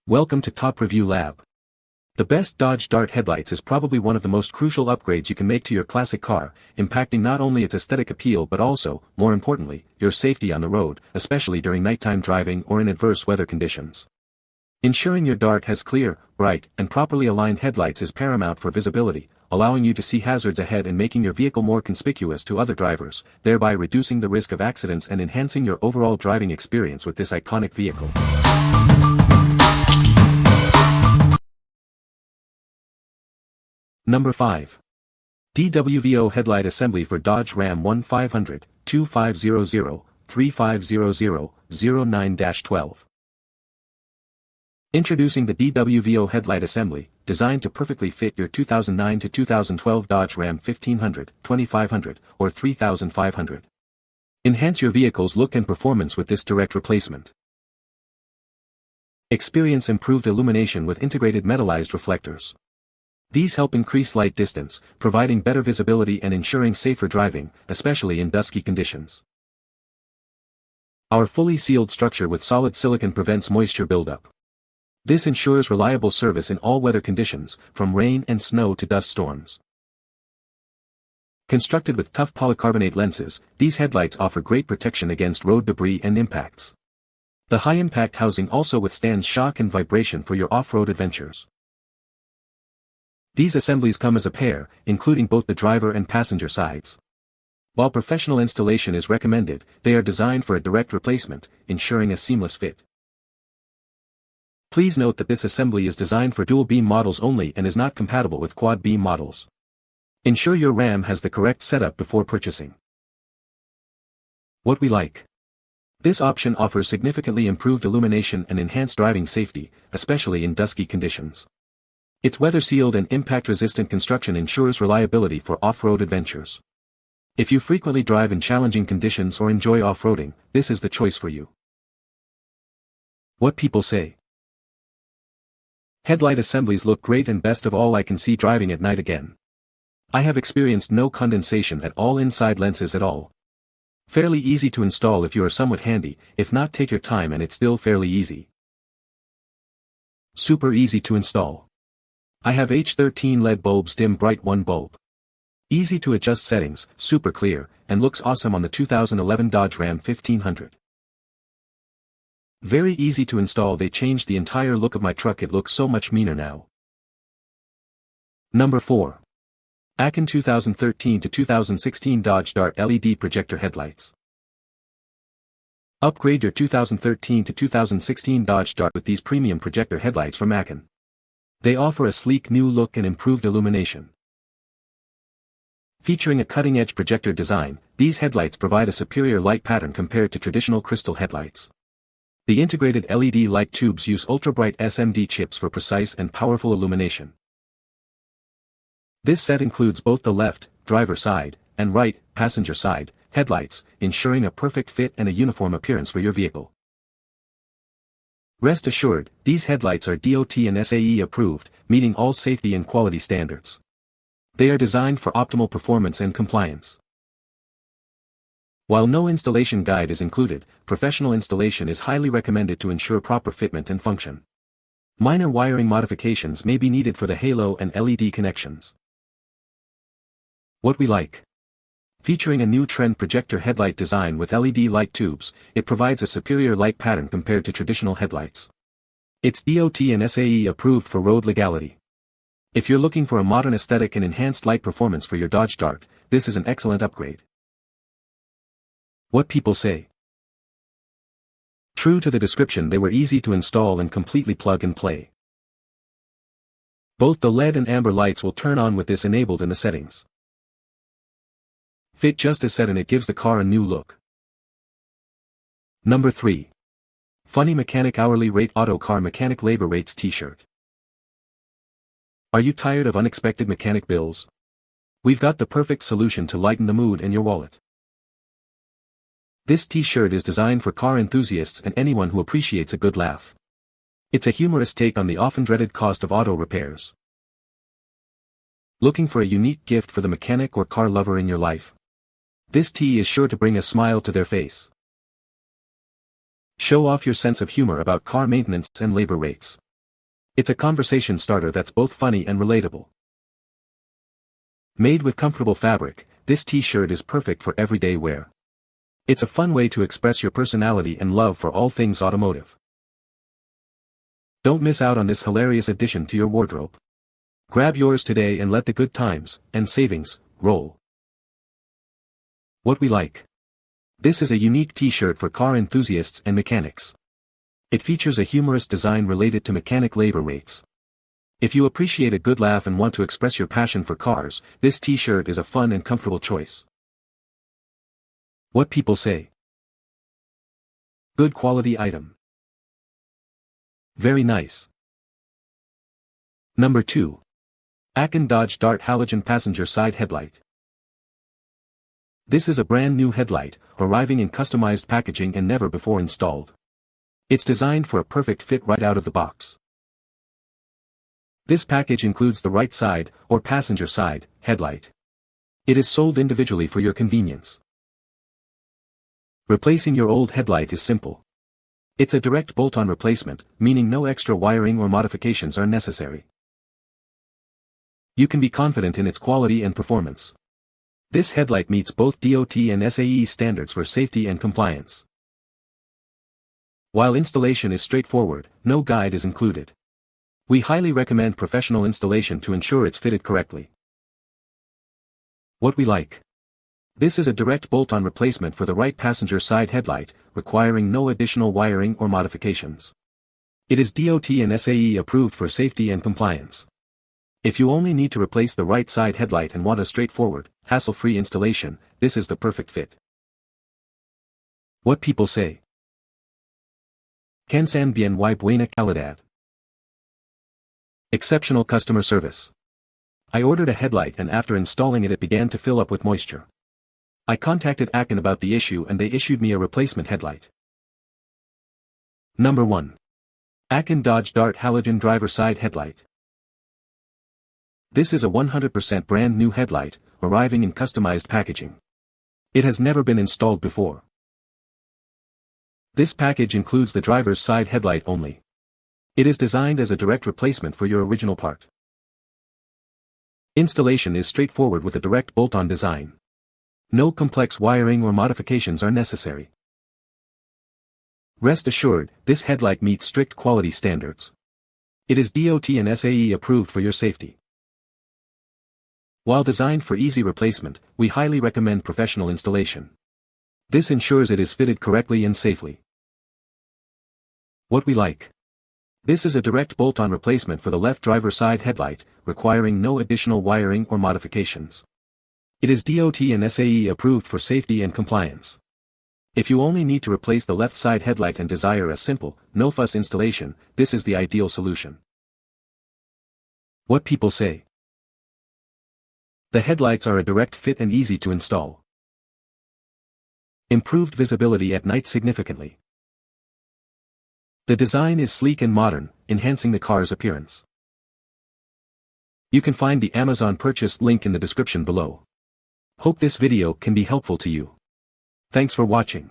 Welcome to Top Review Lab. The best Dodge Dart headlights is probably one of the most crucial upgrades you can make to your classic car, impacting not only its aesthetic appeal but also, more importantly, your safety on the road, especially during nighttime driving or in adverse weather conditions. Ensuring your Dart has clear, bright, and properly aligned headlights is paramount for visibility, allowing you to see hazards ahead and making your vehicle more conspicuous to other drivers, thereby reducing the risk of accidents and enhancing your overall driving experience with this iconic vehicle. Number 5. DWVO Headlight Assembly for Dodge Ram 1500, 2500, 3500, 09-12. Introducing the DWVO Headlight Assembly, designed to perfectly fit your 2009 to 2012 Dodge Ram 1500, 2500, or 3500. Enhance your vehicle's look and performance with this direct replacement. Experience improved illumination with integrated metallized reflectors. These help increase light distance, providing better visibility and ensuring safer driving, especially in dusky conditions. Our fully sealed structure with solid silicon prevents moisture buildup. This ensures reliable service in all weather conditions, from rain and snow to dust storms. Constructed with tough polycarbonate lenses, these headlights offer great protection against road debris and impacts. The high-impact housing also withstands shock and vibration for your off-road adventures. These assemblies come as a pair, including both the driver and passenger sides. While professional installation is recommended, they are designed for a direct replacement, ensuring a seamless fit. Please note that this assembly is designed for dual-beam models only and is not compatible with quad-beam models. Ensure your Ram has the correct setup before purchasing. What we like. This option offers significantly improved illumination and enhanced driving safety, especially in dusky conditions. Its weather-sealed and impact-resistant construction ensures reliability for off-road adventures. If you frequently drive in challenging conditions or enjoy off-roading, this is the choice for you. What people say. Headlight assemblies look great, and best of all, I can see driving at night again. I have experienced no condensation at all inside lenses at all. Fairly easy to install if you are somewhat handy, if not take your time and it's still fairly easy. Super easy to install. I have H13 LED bulbs, dim bright 1 bulb. Easy to adjust settings, super clear, and looks awesome on the 2011 Dodge Ram 1500. Very easy to install, they changed the entire look of my truck, it looks so much meaner now. Number 4. AKKON 2013 to 2016 Dodge Dart LED Projector Headlights. Upgrade your 2013 to 2016 Dodge Dart with these premium projector headlights from AKKON. They offer a sleek new look and improved illumination. Featuring a cutting-edge projector design, these headlights provide a superior light pattern compared to traditional crystal headlights. The integrated LED light tubes use ultra-bright SMD chips for precise and powerful illumination. This set includes both the left, driver side, and right, passenger side, headlights, ensuring a perfect fit and a uniform appearance for your vehicle. Rest assured, these headlights are DOT and SAE approved, meeting all safety and quality standards. They are designed for optimal performance and compliance. While no installation guide is included, professional installation is highly recommended to ensure proper fitment and function. Minor wiring modifications may be needed for the halo and LED connections. What we like. Featuring a new trend projector headlight design with LED light tubes, it provides a superior light pattern compared to traditional headlights. It's DOT and SAE approved for road legality. If you're looking for a modern aesthetic and enhanced light performance for your Dodge Dart, this is an excellent upgrade. What people say. True to the description, they were easy to install and completely plug and play. Both the LED and amber lights will turn on with this enabled in the settings. Fit just as said, and it gives the car a new look. Number 3. Funny Mechanic Hourly Rate Auto Car Mechanic Labor Rates T-shirt. Are you tired of unexpected mechanic bills? We've got the perfect solution to lighten the mood and your wallet. This T-shirt is designed for car enthusiasts and anyone who appreciates a good laugh. It's a humorous take on the often dreaded cost of auto repairs. Looking for a unique gift for the mechanic or car lover in your life? This tee is sure to bring a smile to their face. Show off your sense of humor about car maintenance and labor rates. It's a conversation starter that's both funny and relatable. Made with comfortable fabric, this t-shirt is perfect for everyday wear. It's a fun way to express your personality and love for all things automotive. Don't miss out on this hilarious addition to your wardrobe. Grab yours today and let the good times and savings roll. What we like. This is a unique t-shirt for car enthusiasts and mechanics. It features a humorous design related to mechanic labor rates. If you appreciate a good laugh and want to express your passion for cars, this t-shirt is a fun and comfortable choice. What people say. Good quality item. Very nice. Number 2. AKKON Dodge Dart Halogen Passenger Side Headlight. This is a brand new headlight, arriving in customized packaging and never before installed. It's designed for a perfect fit right out of the box. This package includes the right side, or passenger side, headlight. It is sold individually for your convenience. Replacing your old headlight is simple. It's a direct bolt-on replacement, meaning no extra wiring or modifications are necessary. You can be confident in its quality and performance. This headlight meets both DOT and SAE standards for safety and compliance. While installation is straightforward, no guide is included. We highly recommend professional installation to ensure it's fitted correctly. What we like. This is a direct bolt-on replacement for the right passenger side headlight, requiring no additional wiring or modifications. It is DOT and SAE approved for safety and compliance. If you only need to replace the right side headlight and want a straightforward, hassle-free installation, this is the perfect fit. What people say. Cansan bien y buena calidad. Exceptional customer service. I ordered a headlight and after installing it began to fill up with moisture. I contacted AKKON about the issue and they issued me a replacement headlight. Number 1. AKKON Dodge Dart Halogen Driver Side Headlight. This is a 100% brand new headlight, arriving in customized packaging. It has never been installed before. This package includes the driver's side headlight only. It is designed as a direct replacement for your original part. Installation is straightforward with a direct bolt-on design. No complex wiring or modifications are necessary. Rest assured, this headlight meets strict quality standards. It is DOT and SAE approved for your safety. While designed for easy replacement, we highly recommend professional installation. This ensures it is fitted correctly and safely. What we like. This is a direct bolt-on replacement for the left driver side headlight, requiring no additional wiring or modifications. It is DOT and SAE approved for safety and compliance. If you only need to replace the left side headlight and desire a simple, no-fuss installation, this is the ideal solution. What people say. The headlights are a direct fit and easy to install. Improved visibility at night significantly. The design is sleek and modern, enhancing the car's appearance. You can find the Amazon purchase link in the description below. Hope this video can be helpful to you. Thanks for watching.